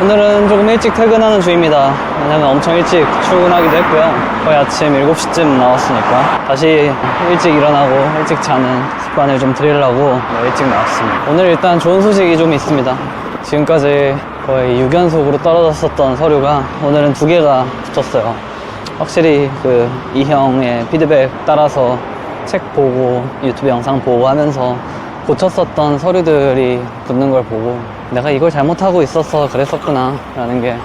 오늘은 조금 일찍 퇴근하는 중입니다. 왜냐면 엄청 일찍 출근하기도 했고요. 거의 아침 7시쯤 나왔으니까 다시 일찍 일어나고 일찍 자는 습관을 좀 들이려고 일찍 나왔습니다. 오늘 일단 좋은 소식이 좀 있습니다. 지금까지 거의 6연속으로 떨어졌었던 서류가 오늘은 2개가 붙었어요. 확실히 그 이형의 피드백 따라서 책 보고 유튜브 영상 보고 하면서 고쳤었던 서류들이 붙는 걸 보고 내가 이걸 잘못하고 있어서 그랬었구나 라는 게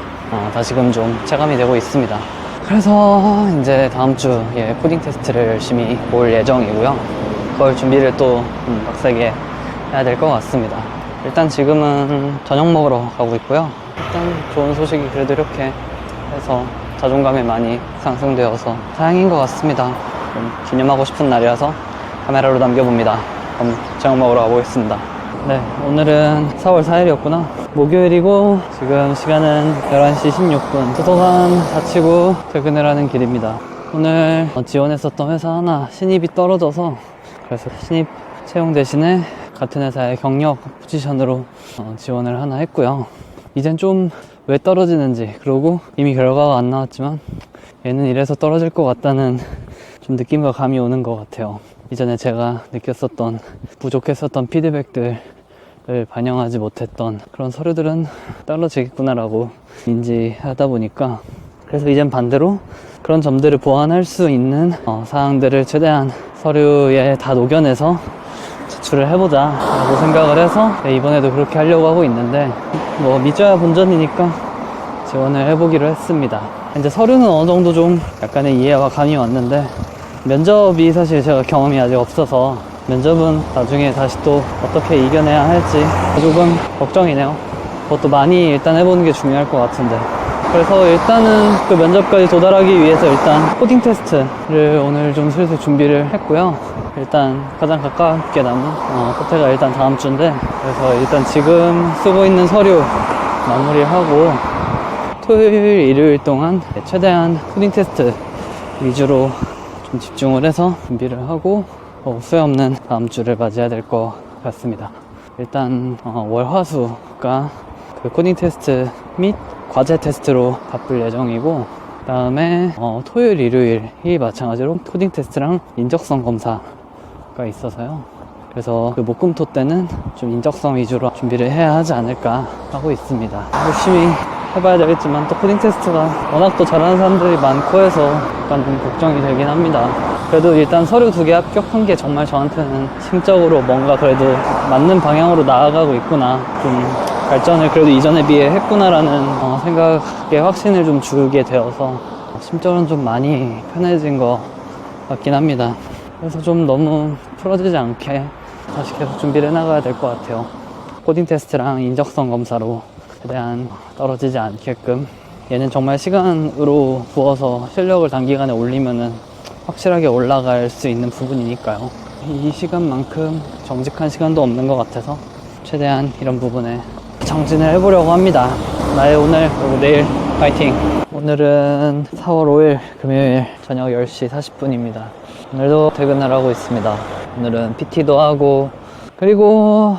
다시금 좀 체감이 되고 있습니다. 그래서 이제 다음 주에 코딩 테스트를 열심히 볼 예정이고요. 그걸 준비를 또 빡세게 해야 될 것 같습니다. 일단 지금은 저녁 먹으러 가고 있고요. 일단 좋은 소식이 그래도 이렇게 해서 자존감이 많이 상승되어서 다행인 것 같습니다. 좀 기념하고 싶은 날이라서 카메라로 남겨봅니다. 그럼 저녁 먹으러 가보겠습니다. 네, 오늘은 4월 4일이었구나. 목요일이고 지금 시간은 11시 16분. 도서관 닫히고 퇴근을 하는 길입니다. 오늘 지원했었던 회사 하나 신입이 떨어져서 그래서 신입 채용 대신에 같은 회사의 경력 포지션으로 지원을 하나 했고요. 이젠 좀 왜 떨어지는지, 그리고 이미 결과가 안 나왔지만 얘는 이래서 떨어질 것 같다는 좀 느낌과 감이 오는 것 같아요. 이전에 제가 느꼈었던 부족했었던 피드백들을 반영하지 못했던 그런 서류들은 떨어지겠구나라고 인지하다 보니까, 그래서 이젠 반대로 그런 점들을 보완할 수 있는 사항들을 최대한 서류에 다 녹여내서 제출을 해보자 라고 생각을 해서 이번에도 그렇게 하려고 하고 있는데, 뭐 믿져야 본전이니까 지원을 해보기로 했습니다. 이제 서류는 어느 정도 좀 약간의 이해와 감이 왔는데, 면접이 사실 제가 경험이 아직 없어서 면접은 나중에 다시 또 어떻게 이겨내야 할지 조금 걱정이네요. 그것도 많이 일단 해보는 게 중요할 것 같은데, 그래서 일단은 그 면접까지 도달하기 위해서 일단 코딩 테스트를 오늘 좀 슬슬 준비를 했고요. 일단 가장 가깝게 남은 끝에가 일단 다음 주인데, 그래서 일단 지금 쓰고 있는 서류 마무리하고 토요일, 일요일 동안 최대한 코딩 테스트 위주로 좀 집중을 해서 준비를 하고 후회 없는 다음 주를 맞이해야 될 것 같습니다. 일단 월, 화수가 그 코딩 테스트 및 과제 테스트로 바쁠 예정이고, 그 다음에 토요일, 일요일이 마찬가지로 코딩 테스트랑 인적성 검사가 있어서요. 그래서 그 목, 금, 토 때는 좀 인적성 위주로 준비를 해야 하지 않을까 하고 있습니다. 열심히 해봐야 되겠지만 또 코딩 테스트가 워낙 또 잘하는 사람들이 많고 해서 약간 좀 걱정이 되긴 합니다. 그래도 일단 서류 2개 합격한 게 정말 저한테는 심적으로 뭔가 그래도 맞는 방향으로 나아가고 있구나, 좀 발전을 그래도 이전에 비해 했구나라는 생각에 확신을 좀 주게 되어서 심적으로는 좀 많이 편해진 것 같긴 합니다. 그래서 좀 너무 풀어지지 않게 다시 계속 준비를 해나가야 될 것 같아요. 코딩 테스트랑 인적성 검사로 최대한 떨어지지 않게끔, 얘는 정말 시간으로 부어서 실력을 단기간에 올리면은 확실하게 올라갈 수 있는 부분이니까요. 이 시간만큼 정직한 시간도 없는 것 같아서 최대한 이런 부분에 정진을 해보려고 합니다. 나의 오늘 그리고 내일 파이팅! 오늘은 4월 5일 금요일 저녁 10시 40분입니다. 오늘도 퇴근을 하고 있습니다. 오늘은 PT도 하고, 그리고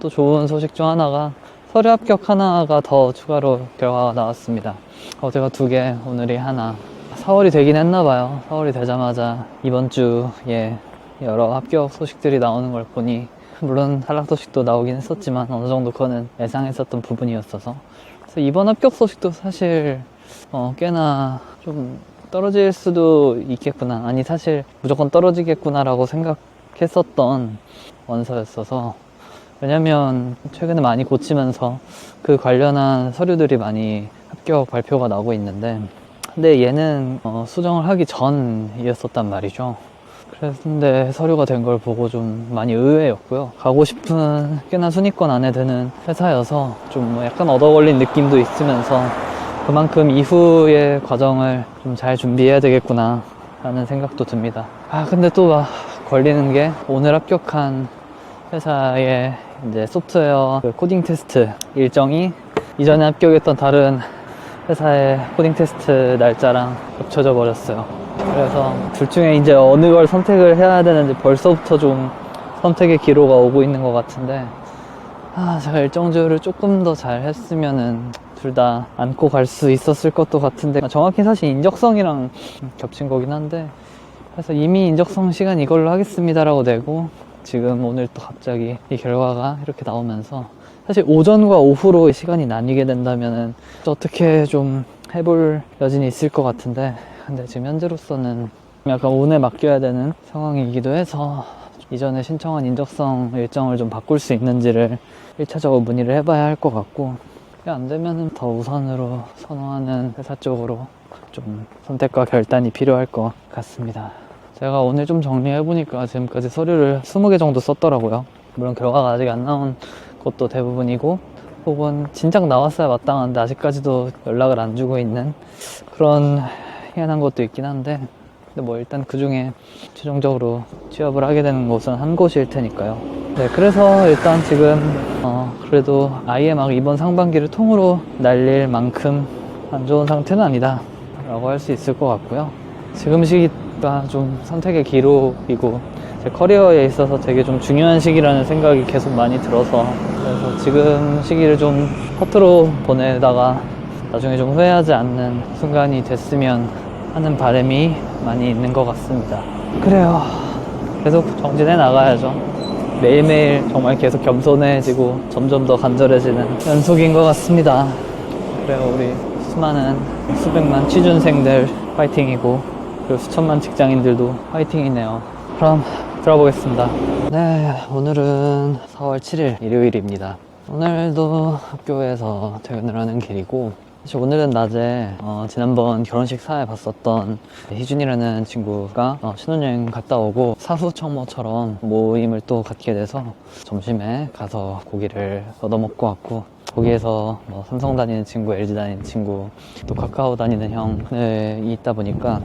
또 좋은 소식 중 하나가 서류 합격 하나가 더 추가로 결과가 나왔습니다. 어제가 2개, 오늘이 하나. 4월이 되긴 했나봐요. 4월이 되자마자 이번 주에 여러 합격 소식들이 나오는 걸 보니, 물론 탈락 소식도 나오긴 했었지만 어느 정도 그거는 예상했었던 부분이었어서, 그래서 이번 합격 소식도 사실 꽤나 좀 떨어질 수도 있겠구나, 아니 사실 무조건 떨어지겠구나 라고 생각했었던 원서였어서, 왜냐면 최근에 많이 고치면서 그 관련한 서류들이 많이 합격 발표가 나오고 있는데, 근데 얘는 수정을 하기 전이었었단 말이죠. 그런데 서류가 된 걸 보고 좀 많이 의외였고요. 가고 싶은 꽤나 순위권 안에 드는 회사여서 좀 약간 얻어 걸린 느낌도 있으면서 그만큼 이후의 과정을 좀 잘 준비해야 되겠구나 라는 생각도 듭니다. 근데 또 걸리는 게, 오늘 합격한 회사의 이제 소프트웨어 코딩 테스트 일정이 이전에 합격했던 다른 회사의 코딩 테스트 날짜랑 겹쳐져 버렸어요. 그래서 둘 중에 이제 어느 걸 선택을 해야 되는지 벌써부터 좀 선택의 기로가 오고 있는 것 같은데, 제가 일정 조율을 조금 더 잘 했으면은 둘 다 안고 갈 수 있었을 것도 같은데, 정확히 사실 인적성이랑 겹친 거긴 한데, 그래서 이미 인적성 시간 이걸로 하겠습니다라고 내고 지금 오늘 또 갑자기 이 결과가 이렇게 나오면서, 사실 오전과 오후로 시간이 나뉘게 된다면은 어떻게 좀 해볼 여진이 있을 것 같은데, 근데 지금 현재로서는 약간 운에 맡겨야 되는 상황이기도 해서 이전에 신청한 인적성 일정을 좀 바꿀 수 있는지를 1차적으로 문의를 해봐야 할 것 같고, 그게 안 되면은 더 우선으로 선호하는 회사 쪽으로 좀 선택과 결단이 필요할 것 같습니다. 제가 오늘 좀 정리해보니까 지금까지 서류를 20개 정도 썼더라고요. 물론 결과가 아직 안 나온 것도 대부분이고, 혹은 진작 나왔어야 마땅한데 아직까지도 연락을 안 주고 있는 그런 희한한 것도 있긴 한데, 근데 뭐 일단 그 중에 최종적으로 취업을 하게 되는 곳은 한 곳일 테니까요. 네, 그래서 일단 지금 그래도 아예 막 이번 상반기를 통으로 날릴 만큼 안 좋은 상태는 아니다 라고 할 수 있을 것 같고요. 지금 시기가 좀 선택의 기로이고 제 커리어에 있어서 되게 좀 중요한 시기라는 생각이 계속 많이 들어서, 그래서 지금 시기를 좀 허투루 보내다가 나중에 좀 후회하지 않는 순간이 됐으면 하는 바람이 많이 있는 것 같습니다. 그래요, 계속 정진해 나가야죠. 매일매일 정말 계속 겸손해지고 점점 더 간절해지는 연속인 것 같습니다. 그래요, 우리 수많은 수백만 취준생들 파이팅이고, 그리고 수천만 직장인들도 파이팅이네요. 그럼 들어보겠습니다. 네, 오늘은 4월 7일 일요일입니다. 오늘도 학교에서 퇴근을 하는 길이고, 사실 오늘은 낮에 지난번 결혼식 사회 봤었던 희준이라는 친구가 신혼여행 갔다 오고 사후 청모처럼 모임을 또 갖게 돼서 점심에 가서 고기를 얻어먹고 왔고, 거기에서 뭐 삼성 다니는 친구, LG 다니는 친구, 또 카카오 다니는 형이 있다 보니까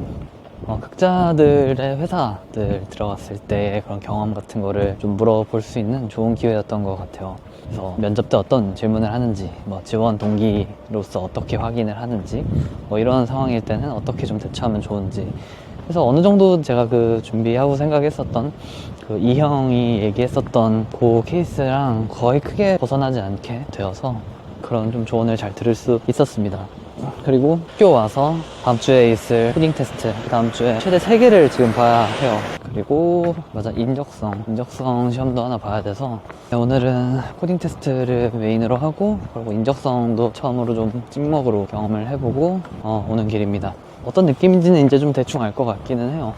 각자들의 회사들 들어갔을 때 그런 경험 같은 거를 좀 물어볼 수 있는 좋은 기회였던 것 같아요. 그래서 면접 때 어떤 질문을 하는지, 뭐 지원 동기로서 어떻게 확인을 하는지, 뭐 이런 상황일 때는 어떻게 좀 대처하면 좋은지, 그래서 어느 정도 제가 그 준비하고 생각했었던 그 이 형이 얘기했었던 그 케이스랑 거의 크게 벗어나지 않게 되어서 그런 좀 조언을 잘 들을 수 있었습니다. 그리고 학교 와서 다음 주에 있을 코딩 테스트, 그 다음 주에 최대 3개를 지금 봐야 해요. 그리고 맞아, 인적성 시험도 하나 봐야 돼서 오늘은 코딩 테스트를 메인으로 하고, 그리고 인적성도 처음으로 좀 찍먹으로 경험을 해보고 오는 길입니다. 어떤 느낌인지는 이제 좀 대충 알 것 같기는 해요.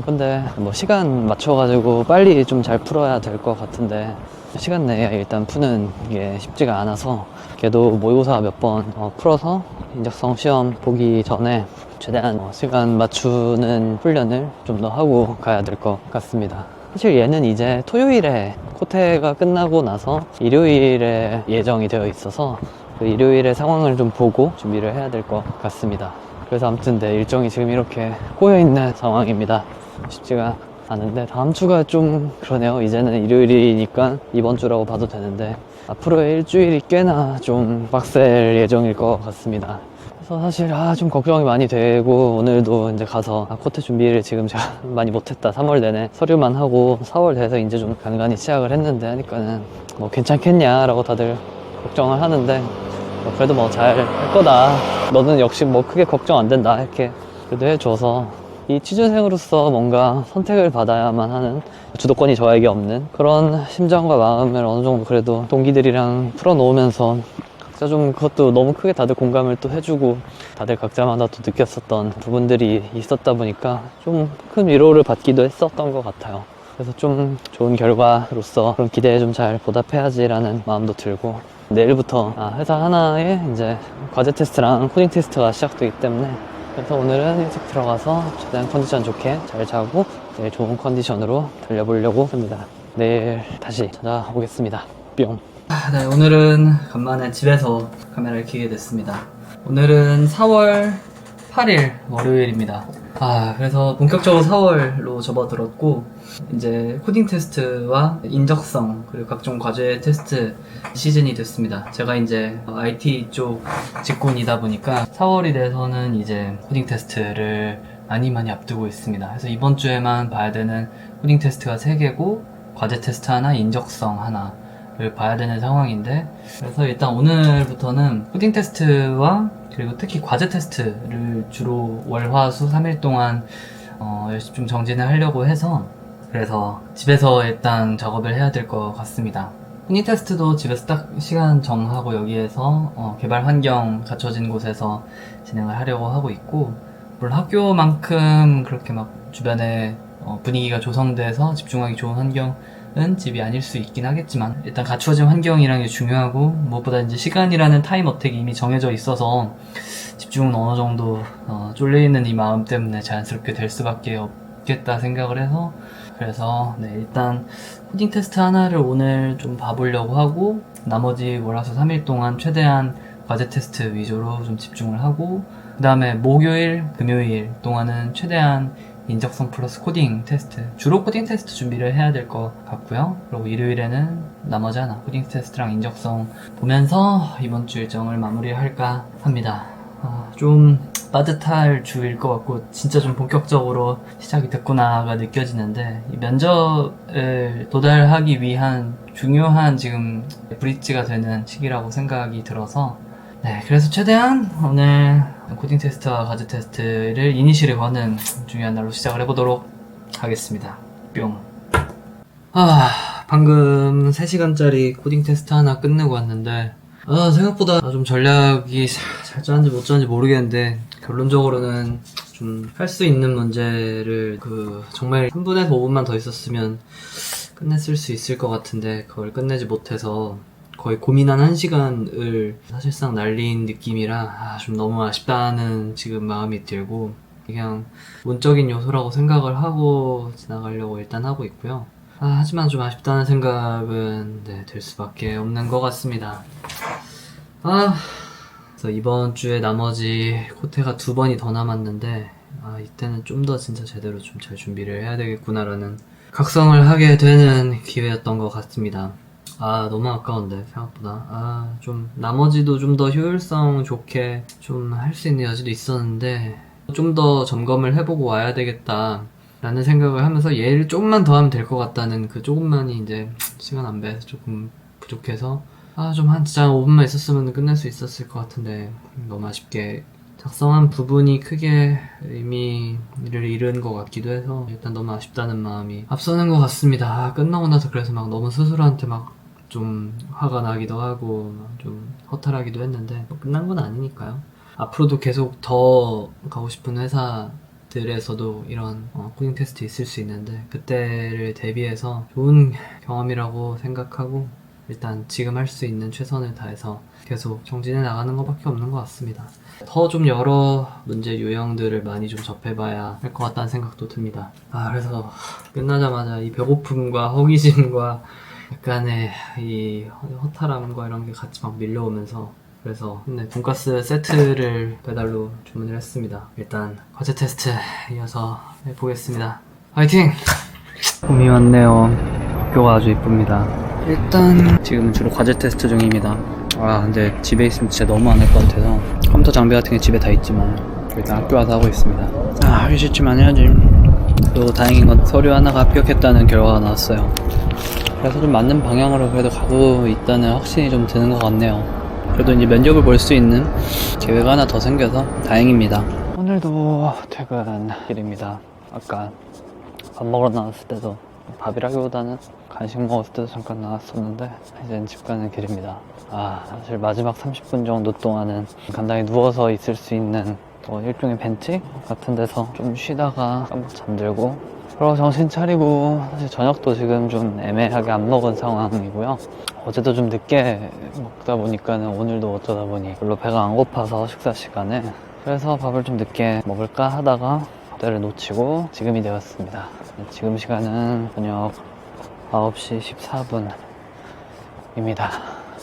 근데 뭐 시간 맞춰가지고 빨리 좀 잘 풀어야 될 것 같은데, 시간 내에 일단 푸는 게 쉽지가 않아서 걔도 모의고사 몇 번 풀어서 인적성 시험 보기 전에 최대한 시간 맞추는 훈련을 좀 더 하고 가야 될 것 같습니다. 사실 얘는 이제 토요일에 코테가 끝나고 나서 일요일에 예정이 되어 있어서 그 일요일의 상황을 좀 보고 준비를 해야 될 것 같습니다. 그래서 아무튼 내 일정이 지금 이렇게 꼬여있는 상황입니다. 쉽지가 않은데 다음 주가 좀 그러네요. 이제는 일요일이니까 이번 주라고 봐도 되는데 앞으로의 일주일이 꽤나 좀 빡셀 예정일 것 같습니다. 그래서 사실 좀 걱정이 많이 되고, 오늘도 이제 가서 코트 준비를 지금 제가 많이 못했다, 3월 내내 서류만 하고 4월 돼서 이제 좀 간간히 시작을 했는데 하니까는 뭐 괜찮겠냐라고 다들 걱정을 하는데, 그래도 뭐 잘 할 거다, 너는 역시 뭐 크게 걱정 안 된다, 이렇게 그래도 해줘서 이 취준생으로서 뭔가 선택을 받아야만 하는, 주도권이 저에게 없는 그런 심정과 마음을 어느 정도 그래도 동기들이랑 풀어놓으면서 각자 좀, 그것도 너무 크게 다들 공감을 또 해주고 다들 각자마다 또 느꼈었던 부분들이 있었다 보니까 좀 큰 위로를 받기도 했었던 것 같아요. 그래서 좀 좋은 결과로서 그런 기대에 좀 잘 보답해야지라는 마음도 들고, 내일부터 회사 하나에 이제 과제 테스트랑 코딩 테스트가 시작되기 때문에, 그래서 오늘은 일찍 들어가서 최대한 컨디션 좋게 잘 자고 내일 좋은 컨디션으로 달려보려고 합니다. 내일 다시 찾아오겠습니다. 뿅. 네, 오늘은 간만에 집에서 카메라를 켜게 됐습니다. 오늘은 4월 8일 월요일입니다. 그래서 본격적으로 4월로 접어들었고, 이제 코딩 테스트와 인적성, 그리고 각종 과제 테스트 시즌이 됐습니다. 제가 이제 IT 쪽 직군이다 보니까 4월이 돼서는 이제 코딩 테스트를 많이 앞두고 있습니다. 그래서 이번 주에만 봐야 되는 코딩 테스트가 3개고, 과제 테스트 하나, 인적성 하나, 를 봐야 되는 상황인데, 그래서 일단 오늘부터는 코딩 테스트와 그리고 특히 과제 테스트를 주로 월, 화, 수 3일 동안 열심히 좀 정진을 하려고 해서, 그래서 집에서 일단 작업을 해야 될 것 같습니다. 코딩 테스트도 집에서 딱 시간 정하고 여기에서 개발 환경 갖춰진 곳에서 진행을 하려고 하고 있고, 물론 학교만큼 그렇게 막 주변에 분위기가 조성돼서 집중하기 좋은 환경은 집이 아닐 수 있긴 하겠지만, 일단 갖추어진 환경이라는 게 중요하고, 무엇보다 이제 시간이라는 타임 어택이 이미 정해져 있어서 집중은 어느 정도 쫄려있는 이 마음 때문에 자연스럽게 될 수밖에 없겠다 생각을 해서, 그래서 네, 일단 코딩 테스트 하나를 오늘 좀 봐보려고 하고, 나머지 월화수 3일 동안 최대한 과제 테스트 위주로 좀 집중을 하고, 그 다음에 목요일, 금요일 동안은 최대한 인적성 플러스 코딩 테스트, 주로 코딩 테스트 준비를 해야 될 것 같고요. 그리고 일요일에는 나머지 하나 코딩 테스트랑 인적성 보면서 이번 주 일정을 마무리할까 합니다. 좀 빠듯할 주일 것 같고, 진짜 좀 본격적으로 시작이 됐구나가 느껴지는데, 이 면접을 도달하기 위한 중요한 지금 브릿지가 되는 시기라고 생각이 들어서, 네, 그래서 최대한 오늘 코딩 테스트와 과제 테스트를 이니시를 거는 중요한 날로 시작을 해보도록 하겠습니다. 뿅. 방금 3시간짜리 코딩 테스트 하나 끝내고 왔는데, 생각보다 좀 전략이 잘 짰는지 못 짰는지 모르겠는데, 결론적으로는 좀 할 수 있는 문제를 정말 3분에서 5분만 더 있었으면 끝냈을 수 있을 것 같은데, 그걸 끝내지 못해서 거의 고민 한 1시간을 사실상 날린 느낌이라 좀 너무 아쉽다는 지금 마음이 들고, 그냥 문적인 요소라고 생각을 하고 지나가려고 일단 하고 있고요. 하지만 좀 아쉽다는 생각은 들 수밖에 없는 것 같습니다. 그래서 이번 주에 나머지 코테가 2번이 더 남았는데, 이때는 좀 더 진짜 제대로 좀 잘 준비를 해야 되겠구나라는 각성을 하게 되는 기회였던 것 같습니다. 너무 아까운데 생각보다. 좀 나머지도 좀 더 효율성 좋게 좀 할 수 있는 여지도 있었는데, 좀 더 점검을 해보고 와야 되겠다 라는 생각을 하면서 얘를 조금만 더 하면 될 것 같다는 그 조금만이 이제 시간 안배에서 조금 부족해서, 좀 진짜 5분만 있었으면 끝낼 수 있었을 것 같은데, 너무 아쉽게 작성한 부분이 크게 의미를 잃은 것 같기도 해서 일단 너무 아쉽다는 마음이 앞서는 것 같습니다. 끝나고 나서 그래서 막 너무 스스로한테 막 좀 화가 나기도 하고 좀 허탈하기도 했는데, 끝난 건 아니니까요. 앞으로도 계속 더 가고 싶은 회사들에서도 이런 코딩 테스트 있을 수 있는데, 그때를 대비해서 좋은 경험이라고 생각하고 일단 지금 할 수 있는 최선을 다해서 계속 정진해 나가는 것밖에 없는 것 같습니다. 더 좀 여러 문제 유형들을 많이 좀 접해봐야 할 것 같다는 생각도 듭니다. 그래서 끝나자마자 이 배고픔과 허기짐과 약간의 이 허탈함과 이런 게 같이 막 밀려오면서, 그래서 돈가스 세트를 배달로 주문을 했습니다. 일단 과제 테스트 이어서 해보겠습니다. 화이팅! 봄이 왔네요. 학교가 아주 이쁩니다. 일단 지금은 주로 과제 테스트 중입니다. 근데 집에 있으면 진짜 너무 안 할 것 같아서 컴퓨터 장비 같은 게 집에 다 있지만 일단 학교 와서 하고 있습니다. 하기 싫지만 해야지. 그리고 다행인 건 서류 하나가 합격했다는 결과가 나왔어요. 그래서 좀 맞는 방향으로 그래도 가고 있다는 확신이 좀 드는 것 같네요. 그래도 이제 면접을 볼 수 있는 기회가 하나 더 생겨서 다행입니다. 오늘도 퇴근 길입니다. 아까 밥 먹으러 나왔을 때도, 밥이라기보다는 간식 먹었을 때도 잠깐 나왔었는데, 이제는 집 가는 길입니다. 사실 마지막 30분 정도 동안은 간단히 누워서 있을 수 있는 일종의 벤치 같은 데서 좀 쉬다가 깜빡 잠들고, 그러고 정신 차리고, 사실 저녁도 지금 좀 애매하게 안 먹은 상황이고요. 어제도 좀 늦게 먹다 보니까는 오늘도 어쩌다 보니 별로 배가 안 고파서 식사 시간에, 그래서 밥을 좀 늦게 먹을까 하다가 때를 놓치고 지금이 되었습니다. 지금 시간은 저녁 9시 14분입니다.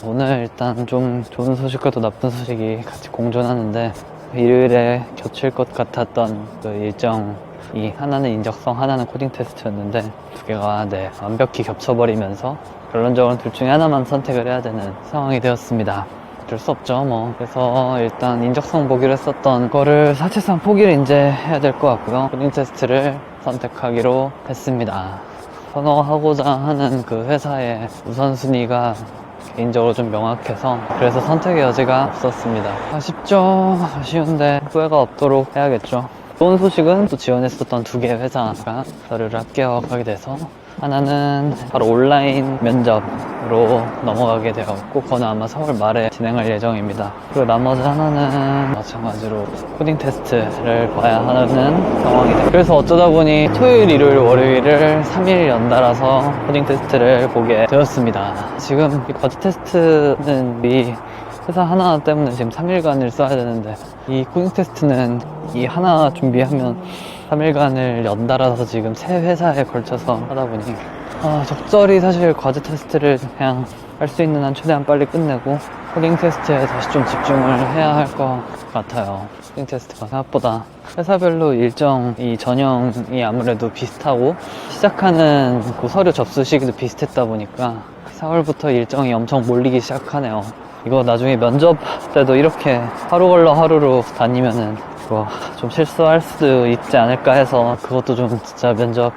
오늘 일단 좀 좋은 소식과 또 나쁜 소식이 같이 공존하는데, 일요일에 겹칠 것 같았던 그 일정이 하나는 인적성, 하나는 코딩 테스트였는데, 두 개가 완벽히 겹쳐버리면서 결론적으로 둘 중에 하나만 선택을 해야 되는 상황이 되었습니다. 어쩔 수 없죠 뭐. 그래서 일단 인적성 보기로 했었던 거를 사실상 포기를 이제 해야 될 것 같고요. 코딩 테스트를 선택하기로 했습니다. 선호하고자 하는 그 회사의 우선순위가 개인적으로 좀 명확해서 그래서 선택의 여지가 없었습니다. 아쉽죠. 아쉬운데 후회가 없도록 해야겠죠. 좋은 소식은 또 지원했었던 2개의 회사가 저를 합격하게 돼서 하나는 바로 온라인 면접으로 넘어가게 되었고 그거는 아마 4월 말에 진행할 예정입니다. 그리고 나머지 하나는 마찬가지로 코딩 테스트를 봐야 하는 상황이 돼요. 그래서 어쩌다 보니 토요일, 일요일, 월요일을 3일 연달아서 코딩 테스트를 보게 되었습니다. 지금 이 과제 테스트는 이 회사 하나 때문에 지금 3일간을 써야 되는데 이 코딩 테스트는 이 하나 준비하면 3일간을 연달아서 지금 3회사에 걸쳐서 하다 보니 적절히 사실 과제 테스트를 그냥 할 수 있는 한 최대한 빨리 끝내고 코딩 테스트에 다시 좀 집중을 해야 할 것 같아요. 코딩 테스트가 생각보다 회사별로 일정이 전형이 아무래도 비슷하고 시작하는 그 서류 접수 시기도 비슷했다 보니까 4월부터 일정이 엄청 몰리기 시작하네요. 이거 나중에 면접 때도 이렇게 하루 걸러 하루로 다니면은 그거 좀 실수할 수도 있지 않을까 해서 그것도 좀 진짜 면접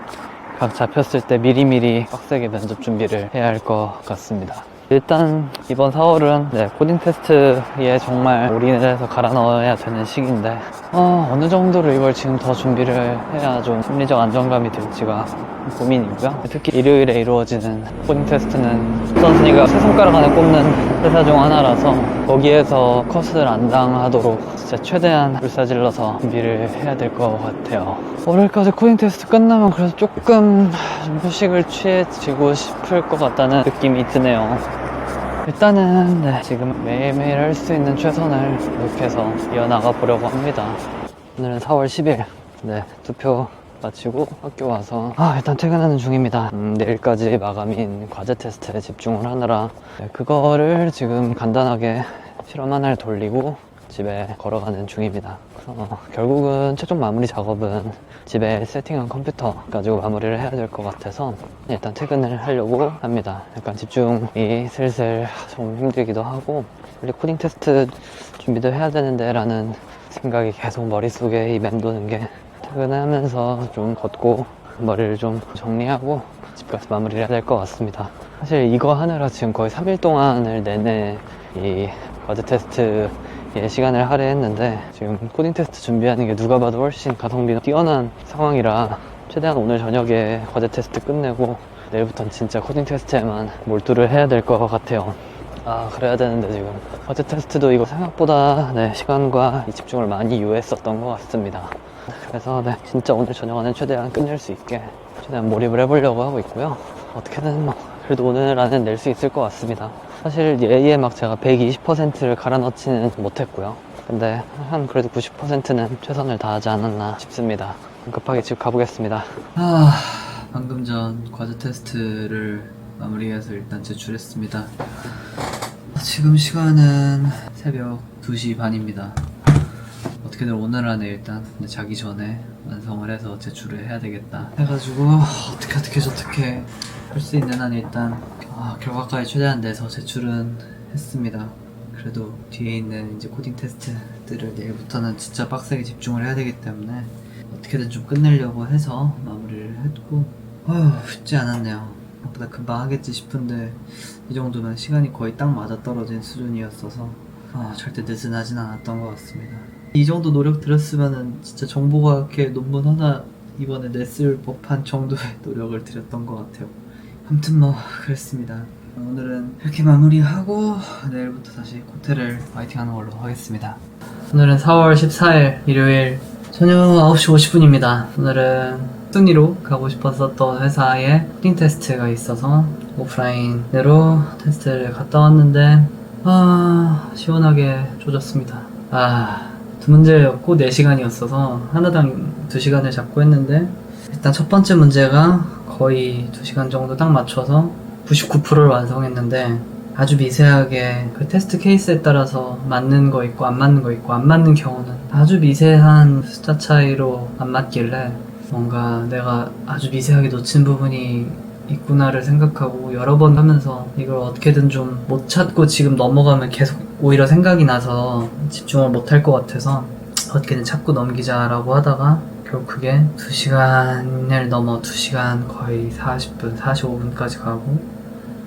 각 잡혔을 때 미리미리 빡세게 면접 준비를 해야 할 것 같습니다. 일단 이번 4월은 코딩 테스트에 정말 올인을 해서 갈아 넣어야 되는 시기인데 어느 정도로 이걸 지금 더 준비를 해야 좀 심리적 안정감이 될지가 고민이고요. 특히 일요일에 이루어지는 코딩 테스트는 우선순위가 세 손가락 안에 꼽는 회사 중 하나라서 거기에서 컷을 안 당하도록 진짜 최대한 불사질러서 준비를 해야 될 것 같아요. 월요일까지 코딩 테스트 끝나면 그래서 조금 좀 휴식을 취해지고 싶을 것 같다는 느낌이 드네요. 일단은 지금 매일매일 할 수 있는 최선을 노력해서 이어나가 보려고 합니다. 오늘은 4월 10일 투표 마치고 학교 와서 일단 퇴근하는 중입니다. 내일까지 마감인 과제 테스트에 집중을 하느라 그거를 지금 간단하게 실험 하나를 돌리고 집에 걸어가는 중입니다. 그래서 결국은 최종 마무리 작업은 집에 세팅한 컴퓨터 가지고 마무리를 해야 될 것 같아서 일단 퇴근을 하려고 합니다. 약간 집중이 슬슬 좀 힘들기도 하고 원래 코딩 테스트 준비도 해야 되는데 라는 생각이 계속 머릿속에 맴도는 게 퇴근하면서 좀 걷고 머리를 좀 정리하고 집까지 마무리를 해야 될 것 같습니다. 사실 이거 하느라 지금 거의 3일 동안을 내내 이 과제 테스트에 시간을 할애했는데 지금 코딩 테스트 준비하는 게 누가 봐도 훨씬 가성비가 뛰어난 상황이라 최대한 오늘 저녁에 과제 테스트 끝내고 내일부터는 진짜 코딩 테스트에만 몰두를 해야 될 것 같아요. 그래야 되는데 지금 과제 테스트도 이거 생각보다 시간과 이 집중을 많이 요했었던 것 같습니다. 그래서 진짜 오늘 저녁 안에 최대한 끝낼 수 있게 최대한 몰입을 해보려고 하고 있고요. 어떻게든 그래도 오늘 안에 낼 수 있을 것 같습니다. 사실 예의에 막 제가 120%를 갈아 넣지는 못했고요. 근데 한 그래도 90%는 최선을 다하지 않았나 싶습니다. 급하게 집 가보겠습니다. 방금 전 과제 테스트를 마무리해서 일단 제출했습니다. 지금 시간은 새벽 2시 반입니다. 어떻게든 오늘 안에 일단 자기 전에 완성을 해서 제출을 해야 되겠다 해가지고 어떻게 할 수 있는 한 일단 결과까지 최대한 내서 제출은 했습니다. 그래도 뒤에 있는 이제 코딩 테스트들을 내일부터는 진짜 빡세게 집중을 해야 되기 때문에 어떻게든 좀 끝내려고 해서 마무리를 했고 쉽지 않았네요. 생각보다 금방 하겠지 싶은데 이 정도면 시간이 거의 딱 맞아떨어진 수준이었어서 절대 느슨하진 않았던 것 같습니다. 이 정도 노력 들였으면은 진짜 정보과학회 논문 하나 이번에 냈을 법한 정도의 노력을 들였던 것 같아요. 아무튼 그랬습니다. 오늘은 이렇게 마무리하고 내일부터 다시 코테를 화이팅하는 걸로 하겠습니다. 오늘은 4월 14일 일요일 저녁 9시 50분입니다. 오늘은 순위로 가고 싶었었던 회사에 코딩 테스트가 있어서 오프라인으로 테스트를 갔다 왔는데 시원하게 조졌습니다. 두 문제였고 4시간이었어서 하나당 2시간을 잡고 했는데 일단 첫 번째 문제가 거의 2시간 정도 딱 맞춰서 99%를 완성했는데 아주 미세하게 그 테스트 케이스에 따라서 맞는 거 있고 안 맞는 거 있고 안 맞는 경우는 아주 미세한 숫자 차이로 안 맞길래 뭔가 내가 아주 미세하게 놓친 부분이 있구나를 생각하고 여러 번 하면서 이걸 어떻게든 좀 못 찾고 지금 넘어가면 계속 오히려 생각이 나서 집중을 못 할 것 같아서 어떻게든 찾고 넘기자라고 하다가 결국 그게 2시간을 넘어 2시간 거의 40분, 45분까지 가고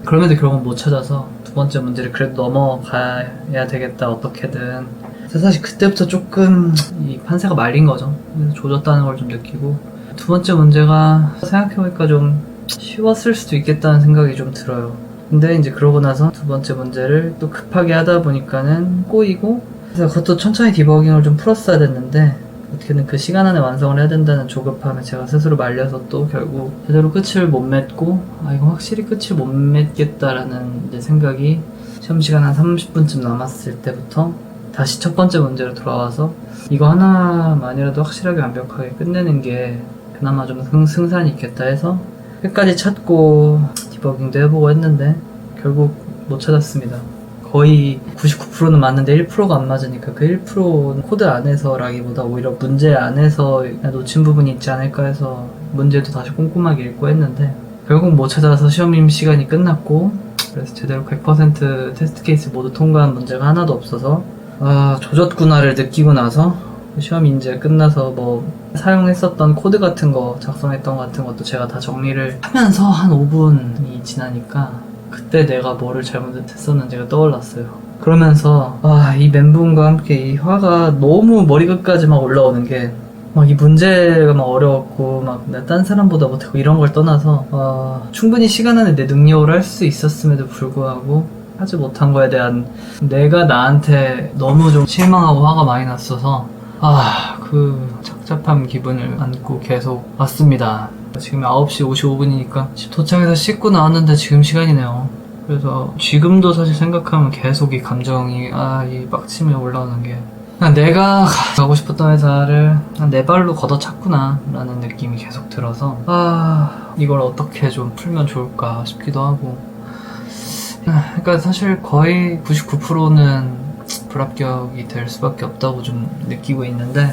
그럼에도 결국은 못 찾아서 두 번째 문제를 그래도 넘어가야 되겠다 어떻게든. 사실 그때부터 조금 이 판세가 말린 거죠. 그래서 조졌다는 걸 좀 느끼고 두 번째 문제가 생각해보니까 좀 쉬웠을 수도 있겠다는 생각이 좀 들어요. 근데 이제 그러고 나서 두 번째 문제를 또 급하게 하다 보니까는 꼬이고 그래서 그것도 천천히 디버깅을 좀 풀었어야 됐는데 어떻게든 그 시간 안에 완성을 해야 된다는 조급함에 제가 스스로 말려서 또 결국 제대로 끝을 못 맺고 이거 확실히 끝을 못 맺겠다라는 이제 생각이 시험 시간 한 30분쯤 남았을 때부터 다시 첫 번째 문제로 돌아와서 이거 하나만이라도 확실하게 완벽하게 끝내는 게 그나마 좀 승산이 있겠다 해서 끝까지 찾고 디버깅도 해보고 했는데 결국 못 찾았습니다. 거의 99%는 맞는데 1%가 안 맞으니까 그 1%는 코드 안에서라기보다 오히려 문제 안에서 놓친 부분이 있지 않을까 해서 문제도 다시 꼼꼼하게 읽고 했는데 결국 못 찾아서 시험 시간이 끝났고 그래서 제대로 100% 테스트 케이스 모두 통과한 문제가 하나도 없어서 조졌구나를 느끼고 나서 시험 이제 끝나서 뭐 사용했었던 코드 같은 거 작성했던 거 같은 것도 제가 다 정리를 하면서 한 5분이 지나니까 그때 내가 뭐를 잘못했었는지가 떠올랐어요. 그러면서 이 멘붕과 함께 이 화가 너무 머리 끝까지 막 올라오는 게 막 이 문제가 막 어려웠고 막 내가 딴 사람보다 못하고 이런 걸 떠나서 충분히 시간 안에 내 능력을 할 수 있었음에도 불구하고 하지 못한 거에 대한 내가 나한테 너무 좀 실망하고 화가 많이 났어서 그 착잡한 기분을 안고 계속 왔습니다. 지금 9시 55분이니까 도착해서 씻고 나왔는데 지금 시간이네요. 그래서 지금도 사실 생각하면 계속 이 감정이 이 빡침에 올라오는 게 그냥 내가 가고 싶었던 회사를 내 발로 걷어찼구나 라는 느낌이 계속 들어서 이걸 어떻게 좀 풀면 좋을까 싶기도 하고 그러니까 사실 거의 99%는 불합격이 될 수밖에 없다고 좀 느끼고 있는데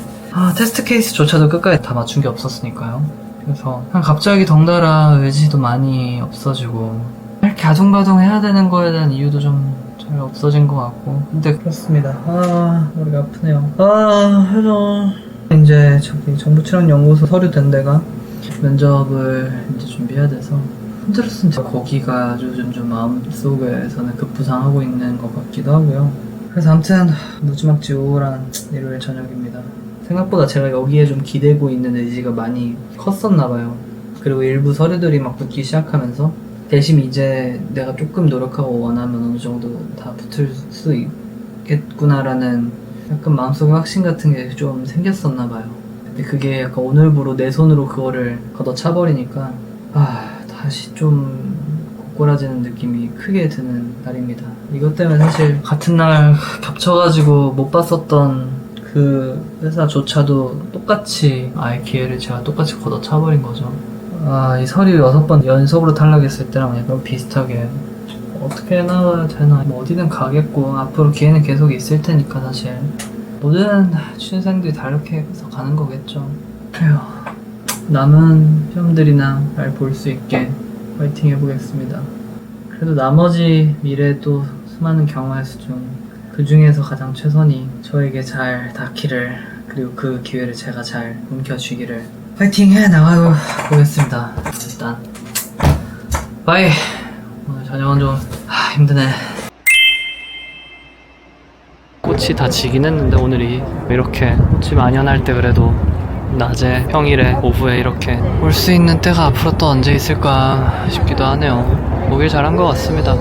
테스트 케이스조차도 끝까지 다 맞춘 게 없었으니까요. 그래서 그냥 갑자기 덩달아 의지도 많이 없어지고 이렇게 아둥바둥 해야 되는 거에 대한 이유도 좀 잘 없어진 것 같고 근데 그렇습니다. 머리가 아프네요. 그래서 이제 저기 정부출연연구소 서류 된 데가 면접을 이제 준비해야 돼서 힘들었습니다. 거기가 요즘 좀 마음속에서는 급부상하고 있는 것 같기도 하고요. 그래서 아무튼 무지막지 우울한 일요일 저녁입니다. 생각보다 제가 여기에 좀 기대고 있는 의지가 많이 컸었나봐요. 그리고 일부 서류들이 막 붙기 시작하면서 대신 이제 내가 조금 노력하고 원하면 어느 정도 다 붙을 수 있겠구나라는 약간 마음속에 확신 같은 게 좀 생겼었나봐요. 근데 그게 약간 오늘부로 내 손으로 그거를 걷어차버리니까 다시 좀 고꾸라지는 느낌이 크게 드는 날입니다. 이것 때문에 사실 같은 날 겹쳐가지고 못 봤었던 그 회사조차도 똑같이 아예 기회를 제가 똑같이 걷어차버린 거죠. 이 서류 6번 연속으로 탈락했을 때랑 약간 비슷하게 어떻게 나와야 되나 뭐 어디든 가겠고 앞으로 기회는 계속 있을 테니까 사실 모든 취준생들이 다 이렇게 해서 가는 거겠죠. 그래요. 남은 시험들이나 잘 볼 수 있게 파이팅 해보겠습니다. 그래도 나머지 미래도 수많은 경우의 수 중 그 중에서 가장 최선이 저에게 잘 닿기를 그리고 그 기회를 제가 잘 움켜쥐기를 파이팅 해 나가고 보겠습니다. 일단 바이. 오늘 저녁은 좀 힘드네. 꽃이 다 지긴 했는데 오늘이 이렇게 꽃이 만연할 때 그래도 낮에 평일에 오후에 이렇게 올 수 있는 때가 앞으로 또 언제 있을까 싶기도 하네요. 오길 잘한 것 같습니다.